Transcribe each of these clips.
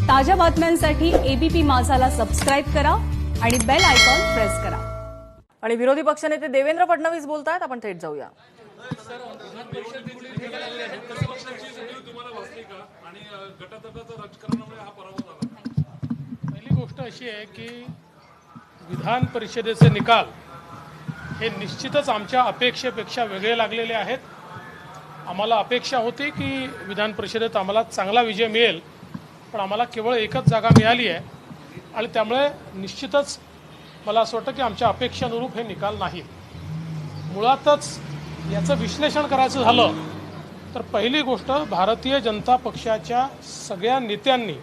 ताज्या बातम्यांसाठी ABP माझाला subscribe करा आणि बेल आयकॉन प्रेस करा। आणि विरोधी पक्षनेते देवेंद्र फडणवीस बोलतायत, आपण थेट जाऊया। पहिली गोष्ट अशी आहे की विधान परिषदेचे निकाल हे निश्चितच आमच्या अपेक्षेपेक्षा वेगळे लागलेले आहेत। आम्हाला अपेक्षा होती की विधान परिषदेत आम्हाला चांगला विजय मिळेल, पण आम्हाला केवळ एकच जागा मिळाली आहे आणि त्यामुळे निश्चितच मला असं वाटतं की आमच्या अपेक्षानुरूप हे निकाल नाही। मुळातच याचं विश्लेषण करायचं झालं तर पहिली गोष्ट, भारतीय जनता पक्षाच्या सगळ्या नेत्यांनी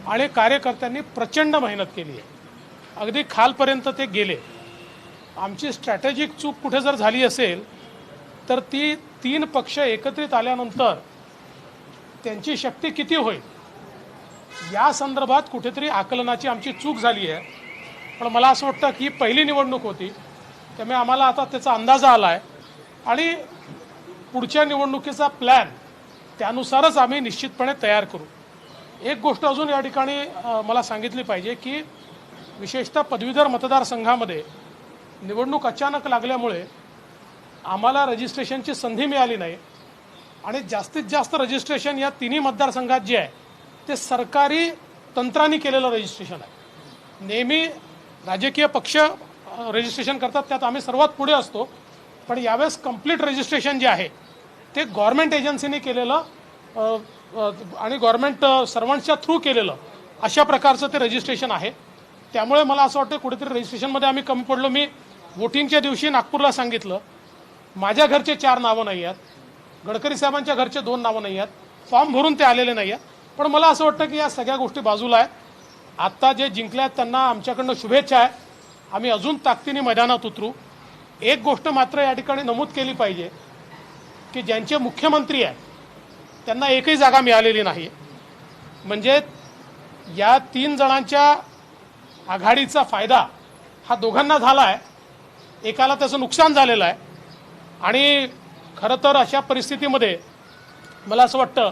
आणि कार्यकर्त्यांनी प्रचंड मेहनत केली आहे, अगदी खालपर्यंत ते गेले। आमची स्ट्रॅटेजिक चूक कुठे जर झाली असेल तर ती 3 पक्ष एकत्रित आल्यानंतर त्यांची शक्ती किती होईल या संदर्भात कुठेतरी आकलनाची आमची चूक झाली आहे। पण मला असं वाटतं की पहिली निवडणूक होती, त्यामुळे आम्हाला आता त्याचा अंदाज आला आहे आणि पुढच्या निवडणुकीचा प्लॅन त्यानुसारच आम्ही निश्चितपणे तयार करू। एक गोष्ट अजून या ठिकाणी मला सांगितली पाहिजे की विशेषतः पदवीधर मतदारसंघामध्ये निवडणूक अचानक लागल्यामुळे आम्हाला रजिस्ट्रेशनची संधी मिळाली नाही आणि जास्तीत जास्त रजिस्ट्रेशन या तिन्ही मतदारसंघात जे आहे ते सरकारी तंत्राने केलेलं रजिस्ट्रेशन आहे। नेहमी राजकीय पक्ष रजिस्ट्रेशन करतात, त्यात आम्ही सर्वात पुढे असतो, पण यावेळेस कंप्लीट रजिस्ट्रेशन जे आहे ते गव्हर्नमेंट एजन्सीने केलेलं आणि गव्हर्नमेंट सर्वंट्सच्या थ्रू केलेलं अशा प्रकारचं ते रजिस्ट्रेशन आहे। त्यामुळे मला असं वाटतं कुठेतरी रजिस्ट्रेशनमध्ये आम्ही कमी पडलो। मी वोटिंगच्या दिवशी नागपूरला सांगितलं, माझ्या घरचे 4 नावं नाही आहेत, गडकरी साहेबांच्या घरचे 2 नावं नाही आहेत, फॉर्म भरून ते आलेले नाही आहेत। पण मला असं वाटतं की या सगळ्या गोष्टी बाजूला आहेत। आत्ता जे जिंकल्यात त्यांना आमच्याकडनं शुभेच्छा आहे, आम्ही अजून ताकदीने मैदानात उतरू। एक गोष्ट मात्र या ठिकाणी नमूद केली पाहिजे की ज्यांचे मुख्यमंत्री आहेत त्यांना एकही जागा मिळालेली नाही, म्हणजे या 3 जणांच्या आघाडीचा फायदा हा दोघांना झाला आहे, एकाला त्याचं नुकसान झालेलं आहे। आणि खरं तर अशा परिस्थितीमध्ये मला असं वाटतं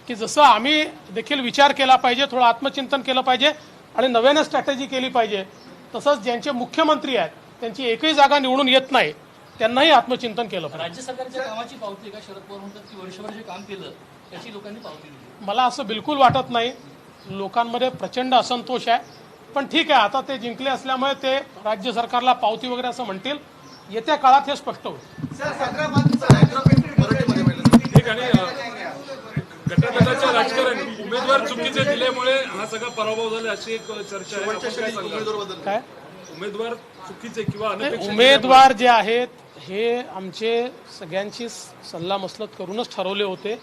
की जसं आम्ही देखील विचार केला पाहिजे, थोडं आत्मचिंतन केलं पाहिजे आणि नव्यानं स्ट्रॅटेजी केली पाहिजे, तसंच ज्यांचे मुख्यमंत्री आहेत त्यांची एकही जागा निवडून येत नाही त्यांनाही आत्मचिंतन केलं पाहिजे। राज्य सरकारच्या कामाची पावती का शरद पवार म्हणतात की वर्षभर जे काम केलं त्याची लोकांनी पावती दिली? मला असं बिलकुल वाटत नाही। लोकांमध्ये प्रचंड असंतोष आहे, पण ठीक आहे, आता ते जिंकले असल्यामुळे ते राज्य सरकारला पावती वगैरे असं म्हणतील, येत्या काळात हे स्पष्ट होईल। गटातटाचं राजकारण, उमेदवार चुकीचे दिल्यामुळे हा सगळा पराभव झाला अशी एक चर्चा आहे। काय उमेदवार चुकीचे किंवा उमेदवार जे आहेत हे आमचे सगळ्यांची सल्लामसलत करूनच ठरवले होते।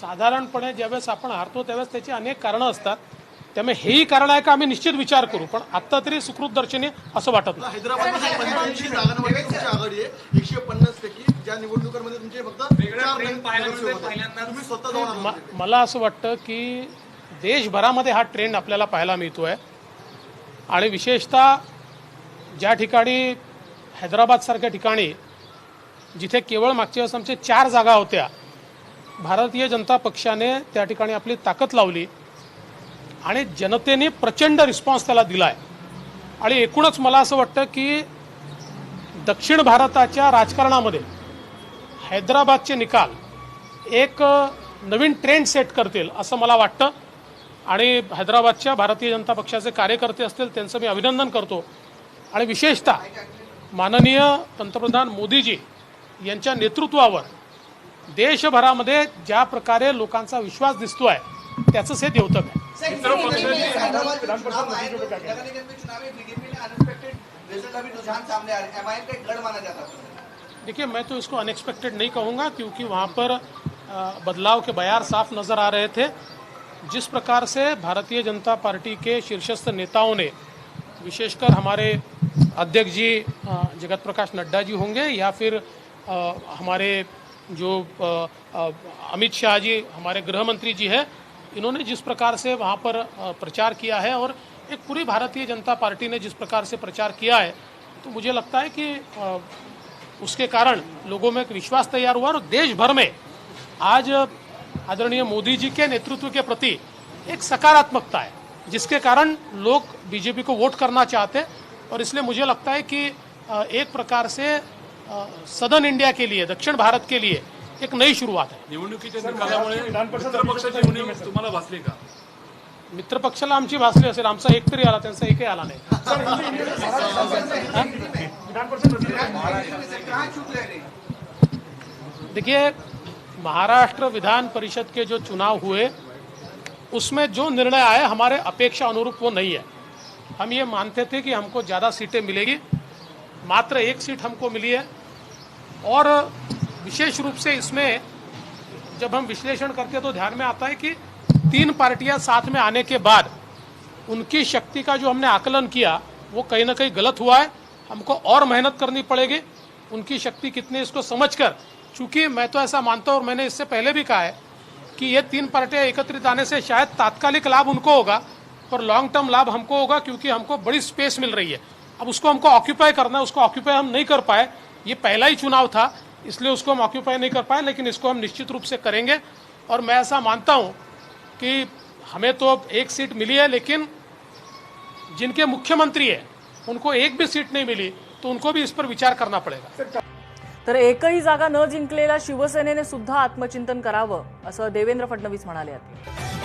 साधारणपणे ज्यावेळेस आपण हारतो त्यावेळेस त्याची अनेक कारणं असतात, त्यामुळे हेही कारण आहे का आम्ही निश्चित विचार करू, पण आत्ता तरी सुकृत दर्शनी असं वाटत नाही। हैदराबादमध्ये 85 जागांमध्ये तुमची आघाडी आहे, 150 पैकी ज्या निवडणुकांमध्ये तुमचे फक्त 4 तुम्ही स्वतः जाऊन मला असं वाटतं की देशभरामध्ये हा ट्रेंड आपल्याला पाहायला मिळतोय आणि विशेषतः ज्या ठिकाणी हैदराबादसारख्या ठिकाणी जिथे केवळ मागच्या वेळेस आमचे 4 जागा होत्या, भारतीय जनता पक्षाने त्या ठिकाणी आपली ताकद लावली आणि जनतेने प्रचंड रिस्पॉन्स त्याला दिला आहे। आणि एकूणच मला असं वाटतं की दक्षिण भारताच्या राजकारणामध्ये हैदराबादचे निकाल एक नवीन ट्रेंड सेट करतील असं मला वाटतं आणि हैदराबादच्या भारतीय जनता पक्षाचे कार्यकर्ते असतील त्यांचं मी अभिनंदन करतो। आणि विशेषतः माननीय पंतप्रधान मोदीजी यांच्या नेतृत्वावर देशभरामध्ये ज्या प्रकारे लोकांचा विश्वास दिसतोय त्याचंच हे द्योतक आहे। देखिए, मैं तो इसको अनएक्सपेक्टेड नहीं कहूँगा क्योंकि वहाँ पर बदलाव के बयार साफ नज़र आ रहे थे। जिस प्रकार से भारतीय जनता पार्टी के शीर्षस्थ नेताओं ने, विशेषकर हमारे अध्यक्ष जी जगत प्रकाश नड्डा जी होंगे या फिर हमारे जो अमित शाह जी हमारे गृह मंत्री जी हैं, इन्होंने जिस प्रकार से वहाँ पर प्रचार किया है और एक पूरी भारतीय जनता पार्टी ने जिस प्रकार से प्रचार किया है, तो मुझे लगता है कि उसके कारण लोगों में एक विश्वास तैयार हुआ और देश भर में आज आदरणीय मोदी जी के नेतृत्व के प्रति एक सकारात्मकता है जिसके कारण लोग बीजेपी को वोट करना चाहते हैं। और इसलिए मुझे लगता है कि एक प्रकार से सदर्न इंडिया के लिए, दक्षिण भारत के लिए एक नई शुरुआत है। निवडणुकीच्या निकालामुळे मित्र पक्षाची उणीव तुम्हाला भासली का? मित्र पक्षाला आमची भासली असेल, आमचा एक तरी आला, त्यांचा एकही आला नाही। देखिए, महाराष्ट्र विधान परिषद के जो चुनाव हुए उसमें जो निर्णय आए हमारे अपेक्षा अनुरूप वो नहीं है। हम ये मानते थे कि हमको ज़्यादा सीटें मिलेगी, मात्र एक सीट हमको मिली है। और विशेष रूप से इसमें जब हम विश्लेषण करते हैं तो ध्यान में आता है कि 3 पार्टियां साथ में आने के बाद उनकी शक्ति का जो हमने आकलन किया वो कहीं ना कहीं गलत हुआ है। हमको और मेहनत करनी पड़ेगी उनकी शक्ति कितनी, इसको समझकर। चूंकि मैं तो ऐसा मानता हूँ और मैंने इससे पहले भी कहा है कि ये 3 पार्टियां एकत्रित आने से शायद तात्कालिक लाभ उनको होगा पर लॉन्ग टर्म लाभ हमको होगा, क्योंकि हमको बड़ी स्पेस मिल रही है। अब उसको हमको ऑक्यूपाई करना है, उसको ऑक्यूपाई हम नहीं कर पाए। ये पहला ही चुनाव था इसलिए उसको हम ऑक्यूपाई नहीं कर पाए, लेकिन इसको हम निश्चित रूप से करेंगे। और मैं ऐसा मानता हूँ कि हमें तो एक सीट मिली है, लेकिन जिनके मुख्यमंत्री है उनको एक भी सीट नहीं मिली तो उनको भी इस पर विचार करना पड़ेगा। तर एकही जागा न जिंकलेल्या शिवसेनेने सुद्धा आत्मचिंतन करावं असं देवेंद्र फडणवीस म्हणाले आहेत।